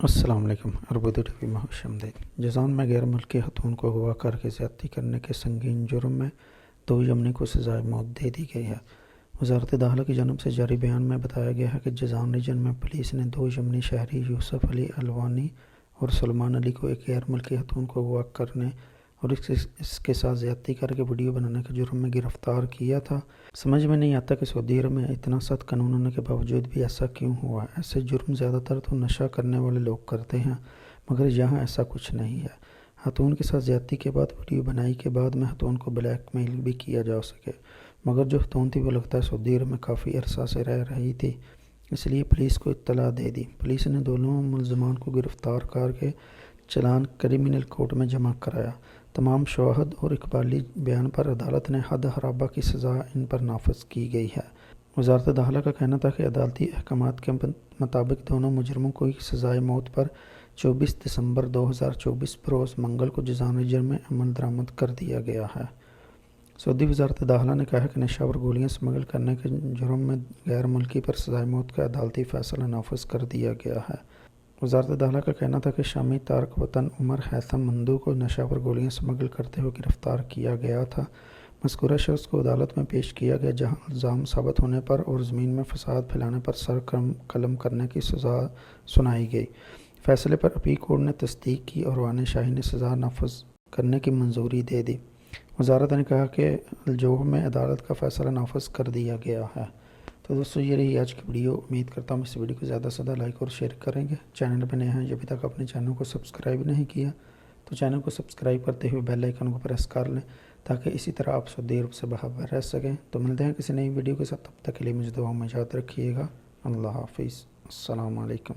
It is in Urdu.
السلام علیکم۔ اربد ٹی وی میں خوش آمدید۔ جازان میں غیر ملکی خاتون کو اغوا کر کے زیادتی کرنے کے سنگین جرم میں 2 یمنی کو سزائے موت دے دی گئی ہے۔ وزارت داخلہ کی جانب سے جاری بیان میں بتایا گیا ہے کہ جازان ریجن میں پولیس نے 2 یمنی شہری یوسف علی الوانی اور سلمان علی کو ایک غیر ملکی خاتون کو اغوا کرنے اور اس کے ساتھ زیادتی کر کے ویڈیو بنانے کے جرم میں گرفتار کیا تھا۔ سمجھ میں نہیں آتا کہ سعودی عرب میں اتنا سخت قانون ہونے کے باوجود بھی ایسا کیوں ہوا۔ ایسے جرم زیادہ تر تو نشہ کرنے والے لوگ کرتے ہیں، مگر یہاں ایسا کچھ نہیں ہے۔ خاتون کے ساتھ زیادتی کے بعد ویڈیو بنائی کے بعد میں خاتون کو بلیک میل بھی کیا جا سکے، مگر جو خاتون تھی وہ لگتا ہے سعودی عرب میں کافی عرصہ سے رہ رہی تھی، اس لیے پولیس کو اطلاع دے دی۔ پولیس نے دونوں ملزمان کو گرفتار کر کے چلان کرمینل کورٹ میں جمع کرایا۔ تمام شواہد اور اقبالی بیان پر عدالت نے حد حرابہ کی سزا ان پر نافذ کی گئی ہے۔ وزارت داخلہ کا کہنا تھا کہ عدالتی احکامات کے مطابق دونوں مجرموں کو سزائے موت پر 24 دسمبر 2024 بروز منگل کو جازان ریجن میں عمل درآمد کر دیا گیا ہے۔ سعودی وزارت داخلہ نے کہا کہ نشہ اور گولیاں اسمگل کرنے کے جرم میں غیر ملکی پر سزائے موت کا عدالتی فیصلہ نافذ کر دیا گیا ہے۔ وزارت داخلہ کا کہنا تھا کہ شامی تارک وطن عمر ہیثم مندو کو نشہ اور گولیاں اسمگل کرتے ہوئے گرفتار کیا گیا تھا۔ مذکورہ شخص کو عدالت میں پیش کیا گیا، جہاں الزام ثابت ہونے پر اور زمین میں فساد پھیلانے پر سر قلم کرنے کی سزا سنائی گئی۔ فیصلے پر اپیل کورٹ نے تصدیق کی اور روان شاہی نے سزا نافذ کرنے کی منظوری دے دی۔ وزارت نے کہا کہ الجوہ میں عدالت کا فیصلہ نافذ کر دیا گیا ہے۔ تو دوستو یہ رہی آج کی ویڈیو۔ امید کرتا ہوں اس ویڈیو کو زیادہ سے زیادہ لائک اور شیئر کریں گے۔ چینل پہ نئے ہیں، ابھی تک اپنے چینل کو سبسکرائب نہیں کیا تو چینل کو سبسکرائب کرتے ہوئے بیل آئیکن کو پریس کر لیں تاکہ اسی طرح آپ سعودی عرب سے باخبر رہ سکیں۔ تو ملتے ہیں کسی نئی ویڈیو کے ساتھ، تب تک کے لیے مجھے دعاؤں میں یاد رکھیے گا۔ اللہ حافظ۔ السلام علیکم۔